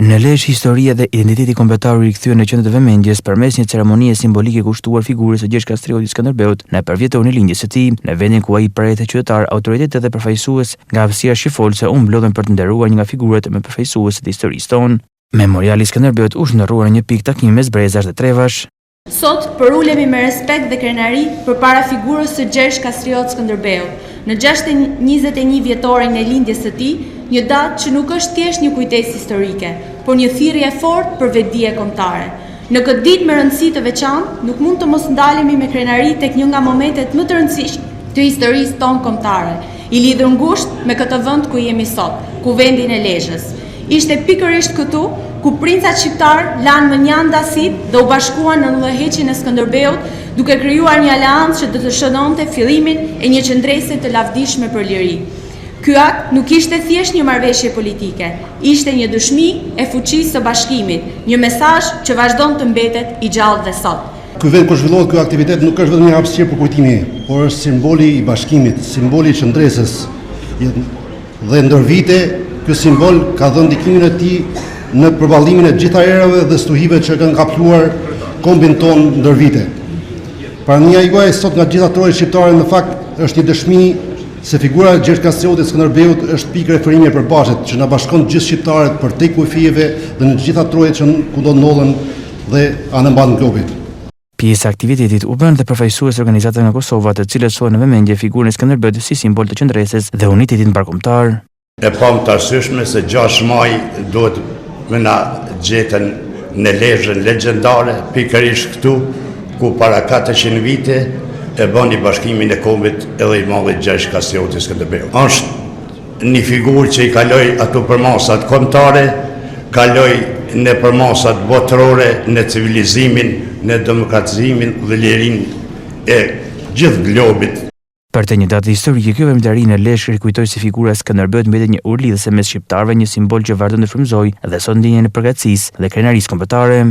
Në Lezhë, historia dhe identiteti kombëtar u rikthyen në qendër të vëmendjes përmes një ceremonie simbolike kushtuar figurës së Gjergj Kastriotit Skënderbeut në përvjetërimin e lindjes së tij, në vendin ku ai prej qytetar, autoritet dhe përfaqësues nga hapësira shqifolse u mblodhen për të nderuar një nga figurat më përfaqësuese të historisë tonë. Memoriali i Skënderbeut u shndërruar në një pikë takimi mes brezash dhe trevash. Sot përulemi me respekt dhe krenari përpara figurës së Gjergj Kastriotit Skënderbeut në 621 vjetorin e lindjes së tij, një datë që nuk është thjesht një kujtesë historike, por një thirrje e fortë për vetdije kombëtare. Në këtë ditë me rëndësi të veçantë, nuk mund të mos ndalemi me krenari tek një nga momentet më të rëndësishme të historisë tonë kombëtare, i lidhur ngushtë me këtë vend ku jemi sot, kuvendin e Lezhës. Ishte pikërisht këtu ku princat shqiptar lanë mënjan dasit dhe u bashkuan në udhëheqjen e Skënderbeut, duke krijuar një aleancë që do të shënonte fillimin e një qendrese të lavdishme për liri. Ky akt nuk ishte thjesht një marrëveshje politike, ishte një dëshmi e fuqisë së bashkimit, një mesazh që vazhdon të mbetet i gjallë dhe sot. Ky vend ku zhvillohet ky aktivitet nuk është vetëm një hapësirë për kujtimin, por është simboli i bashkimit, simboli i qendresës. Dhe ndër vite ky simbol ka dhënë ndikimin e tij në përballimin e gjitha erave dhe stuhive që kanë kapluar kombin tonë ndër vite. Prania juaj sot nga gjitha trojet shqiptare në fakt është një dëshmi se figura e Gjergj Kastriotit Skënderbeut është pikë referimi e përbashkët që na bashkon gjithë shqiptarët për te kujfijeve dhe në gjitha trojet që kudo ndodhen dhe anë mban globit. Pjesë e aktivitetit u bën dhe përfaqësues organizatave nga Kosova, të cilët shohin në vëmendje figurën e Skënderbeut si simbol të qendresës dhe unitetit mbarkombëtar. E pam të arsyeshme se 6 maj duhet me na gjetën në Lezhën legjendare, pikërisht këtu ku para 400 vite e bëni bashkimin e kombit edhe i madhit Gjergj Kastriotit Skënderbeut. Është një figurë që i kaloi ato përmasat kombëtare, kaloi në përmasat botërore, në civilizimin, në demokratizimin dhe lirinë e gjithë globit. Për të një datë historike, kjo vëmendari në Lezhë rikujtoi se figura e Skënderbeut mbetet një urlidhëse mes shqiptarëve, një simbol që vazhdon të frymëzojë dhe sot ndjenjën e përgatigjisë dhe krenarisë kombëtare.